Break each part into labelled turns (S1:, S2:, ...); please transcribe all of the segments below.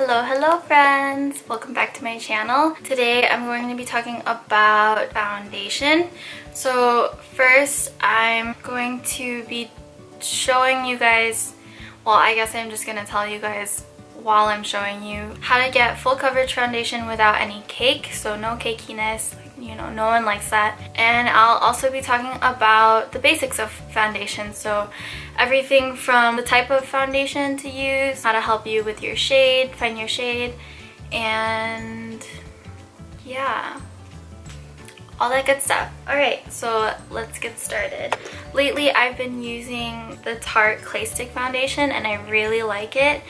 S1: Hello friends! Welcome back to my channel. Today I'm going to be talking about foundation. So first I'm going to be showing you guys, well I guess I'm just going to tell you guys while I'm showing you how to get full coverage foundation without any cake, so no cakiness. You know, no one likes that. And I'll also be talking about the basics of foundation, so everything from the type of foundation to use, how to help you with your shade, find your shade, and yeah, all that good stuff. Alright, so let's get started. Lately I've been using the Tarte Clay Stick foundation and I really like it,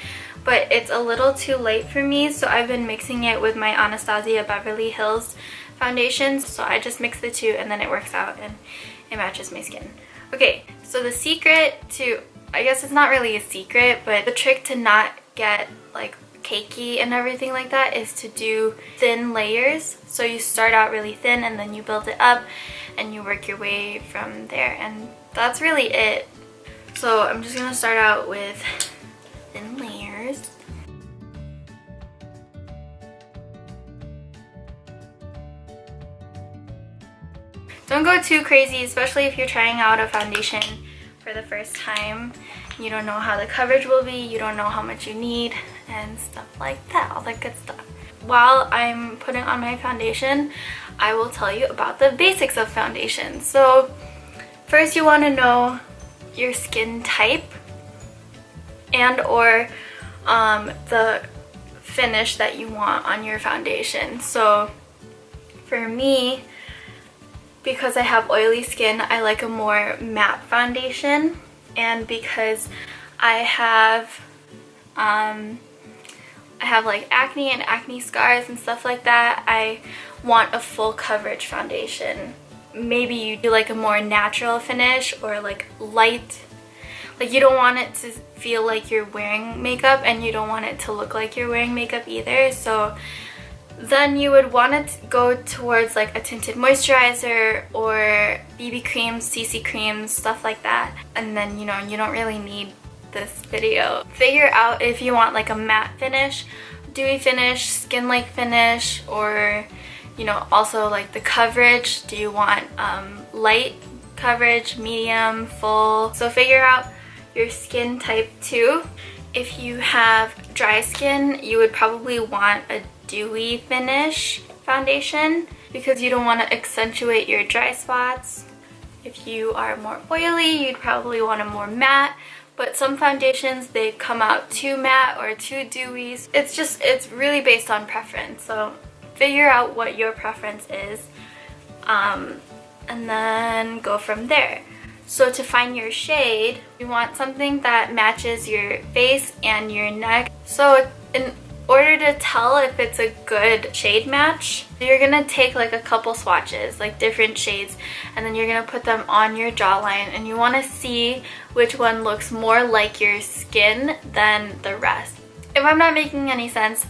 S1: but it's a little too light for me, so I've been mixing it with my Anastasia Beverly Hills foundations. So I just mix the two and then it works out and it matches my skin. Okay, so the secret to, I guess it's not really a secret, but the trick to not get like cakey and everything like that is to do thin layers. So you start out really thin and then you build it up and you work your way from there, and that's really it. So I'm just gonna start out with thin layers. Don't go too crazy, especially if you're trying out a foundation for the first time. You don't know how the coverage will be, you don't know how much you need, and stuff like that, all that good stuff. While I'm putting on my foundation, I will tell you about the basics of foundation. So first you want to know your skin type and or the finish that you want on your foundation. So for me, because I have oily skin, I like a more matte foundation, and because I have like acne and acne scars and stuff like that, I want a full coverage foundation. Maybe you do like a more natural finish or like light. Like you don't want it to feel like you're wearing makeup and you don't want it to look like you're wearing makeup either. So then you would want to go towards like a tinted moisturizer or BB creams, CC creams, stuff like that. And then, you know, you don't really need this video. Figure out if you want like a matte finish, dewy finish, skin-like finish, or, you know, also like the coverage. Do you want light coverage, medium, full? So figure out your skin type too. If you have dry skin, you would probably want a dewy finish foundation because you don't want to accentuate your dry spots. If you are more oily, you'd probably want a more matte, but some foundations, they come out too matte or too dewy. It's really based on preference, so figure out what your preference is and then go from there. So to find your shade, you want something that matches your face and your neck. So in order to tell if it's a good shade match, you're gonna take like a couple swatches, like different shades, and then you're gonna put them on your jawline, and you want to see which one looks more like your skin than the rest. If I'm not making any sense,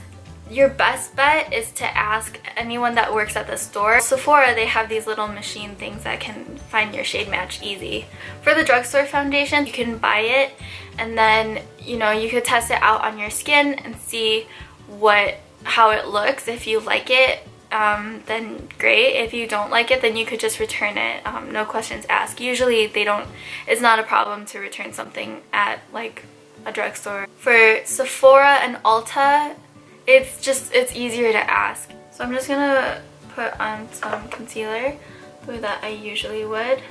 S1: your best bet is to ask anyone that works at the store. Sephora, they have these little machine things that can find your shade match easy. For the drugstore foundation, you can buy it and then, you know, you could test it out on your skin and see how it looks. If you like it, then great. If you don't like it, then you could just return it. No questions asked. Usually it's not a problem to return something at like a drugstore. For Sephora and Ulta, it's easier to ask. So I'm just gonna put on some concealer the way that I usually would.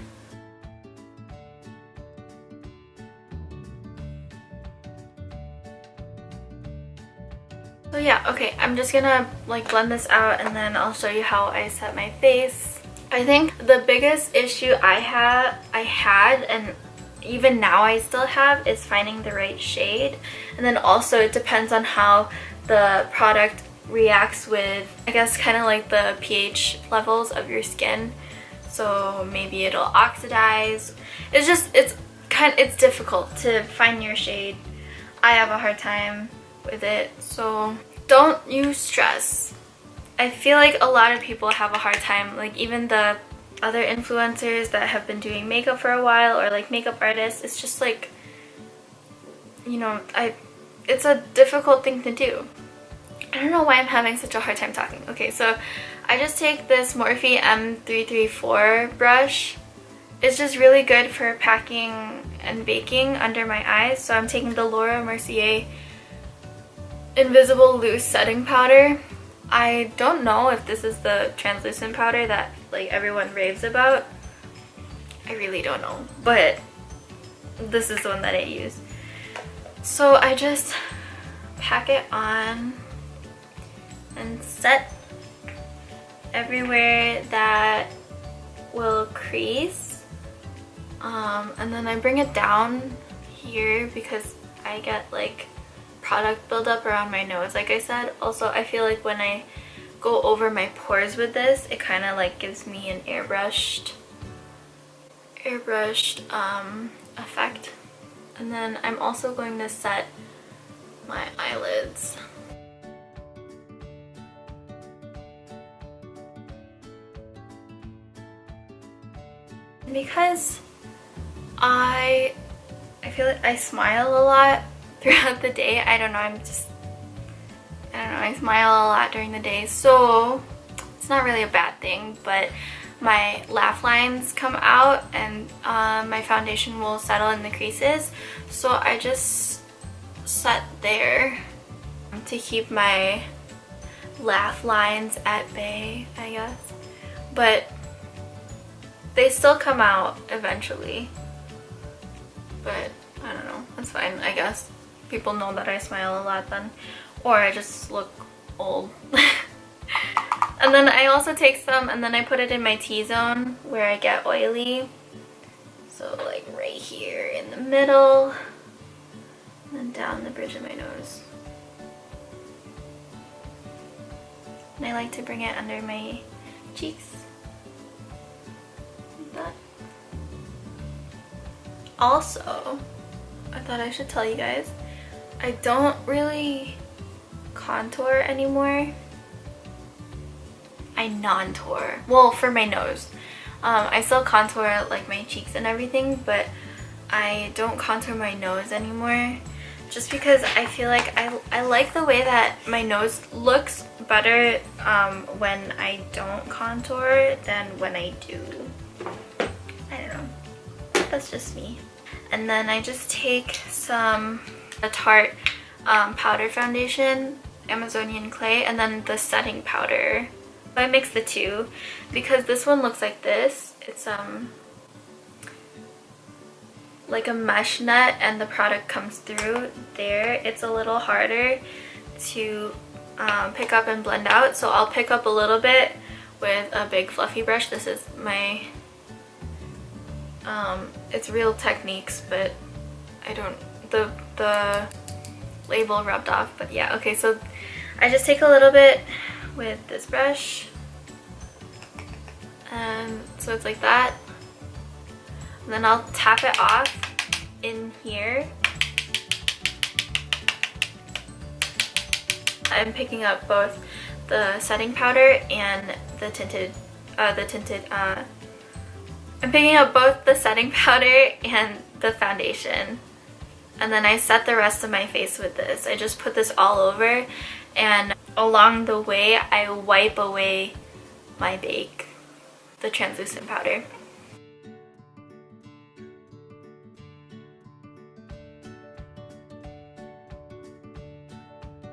S1: So yeah, okay, I'm just gonna like blend this out and then I'll show you how I set my face. I think the biggest issue I had and even now I still have is finding the right shade. And then also it depends on how the product reacts with, I guess, kind of like the pH levels of your skin. So maybe it'll oxidize. It's difficult to find your shade. I have a hard time with it, so don't you stress. I feel like a lot of people have a hard time, like even the other influencers that have been doing makeup for a while, or like makeup artists. It's just like, you know, it's a difficult thing to do. I don't know why I'm having such a hard time talking. Okay, so I just take this Morphe M334 brush. It's just really good for packing and baking under my eyes. So I'm taking the Laura Mercier Invisible Loose Setting Powder. I don't know if this is the translucent powder that like everyone raves about. I really don't know, but this is the one that I use. So I just pack it on and set everywhere that will crease, and then I bring it down here because I get like product buildup around my nose, like I said. Also, I feel like when I go over my pores with this, it kind of like gives me an airbrushed effect. And then I'm also going to set my eyelids. Because I feel like I smile a lot throughout the day. I don't know, I smile a lot during the day, so it's not really a bad thing, but my laugh lines come out and my foundation will settle in the creases. So I just set there to keep my laugh lines at bay, I guess. But they still come out eventually. But I don't know, that's fine, I guess. People know that I smile a lot then. Or I just look old. And then I also take some and then I put it in my T-zone where I get oily. So like right here in the middle. And then down the bridge of my nose. And I like to bring it under my cheeks. Like that. Also, I thought I should tell you guys, I don't really contour anymore. I non-tour. Well, for my nose. I still contour like my cheeks and everything, but I don't contour my nose anymore. Just because I feel like I like the way that my nose looks better when I don't contour than when I do. I don't know. That's just me. And then I just take a Tarte powder foundation, Amazonian clay, and then the setting powder. I mix the two because this one looks like this. It's like a mesh net and the product comes through there. It's a little harder to pick up and blend out, so I'll pick up a little bit with a big fluffy brush. This is my it's Real Techniques, but I don't, the label rubbed off, but yeah. Okay, so I just take a little bit with this brush, and so it's like that, and then I'll tap it off in here. I'm picking up both the setting powder and the tinted, I'm picking up both the setting powder and the foundation. And then I set the rest of my face with this. I just put this all over, and along the way I wipe away my bake, the translucent powder.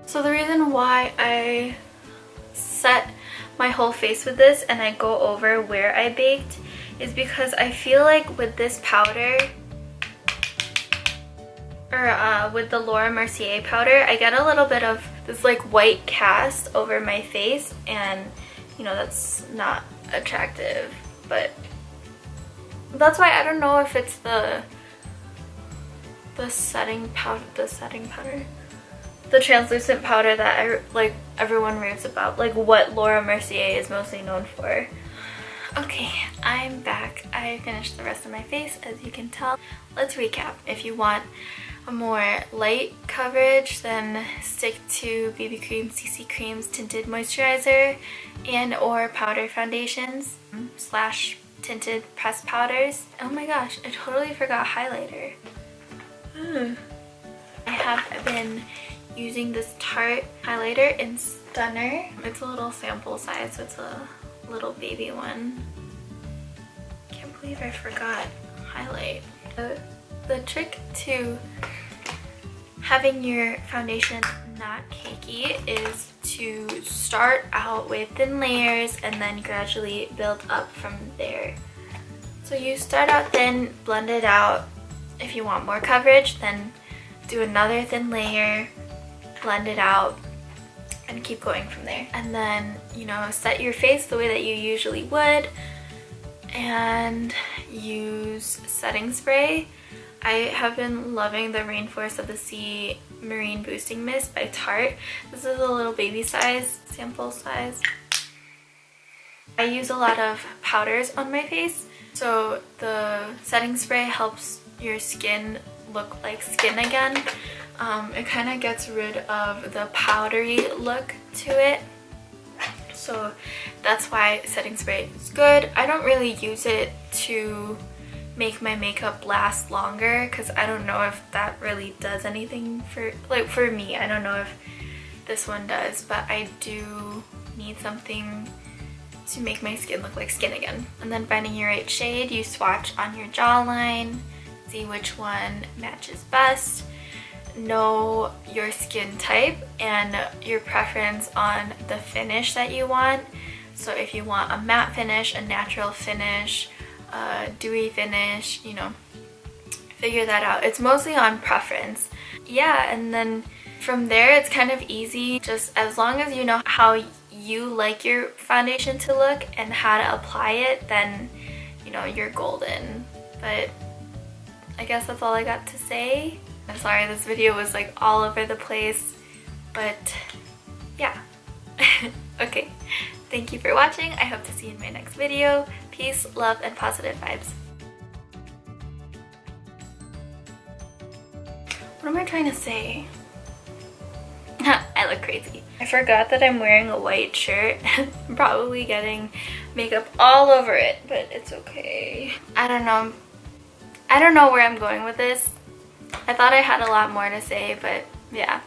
S1: So the reason why I set my whole face with this and I go over where I baked is because I feel like with this powder, or with the Laura Mercier powder, I get a little bit of this like white cast over my face, and you know, that's not attractive. But that's why I don't know if it's the setting powder, the translucent powder that everyone raves about, like what Laura Mercier is mostly known for. Okay, I'm back. I finished the rest of my face, as you can tell. Let's recap. If you want a more light coverage, then stick to BB Cream, CC Cream's tinted moisturizer and or powder foundations / tinted pressed powders. Oh my gosh, I totally forgot highlighter. I have been using this Tarte highlighter in Stunner. It's a little sample size, so it's a little baby one. Can't believe I forgot highlight. The trick to having your foundation not cakey is to start out with thin layers and then gradually build up from there. So you start out thin, blend it out. If you want more coverage, then do another thin layer, blend it out, and keep going from there. And then, you know, set your face the way that you usually would and use setting spray. I have been loving the Rainforest of the Sea Marine Boosting Mist by Tarte. This is a little baby size, sample size. I use a lot of powders on my face, so the setting spray helps your skin look like skin again. It kind of gets rid of the powdery look to it, so that's why setting spray is good. I don't really use it to make my makeup last longer because I don't know if that really does anything for me. I don't know if this one does, but I do need something to make my skin look like skin again. And then finding your right shade, you swatch on your jawline, see which one matches best, know your skin type and your preference on the finish that you want. So if you want a matte finish, a natural finish, dewy finish, you know, figure that out. It's mostly on preference. Yeah, and then from there it's kind of easy. Just as long as you know how you like your foundation to look and how to apply it, then you know you're golden. But I guess that's all I got to say. I'm sorry this video was like all over the place, but yeah. Okay, thank you for watching. I hope to see you in my next video. Peace, love, and positive vibes. What am I trying to say? I look crazy. I forgot that I'm wearing a white shirt. I'm probably getting makeup all over it, but it's okay. I don't know. I don't know where I'm going with this. I thought I had a lot more to say, but yeah.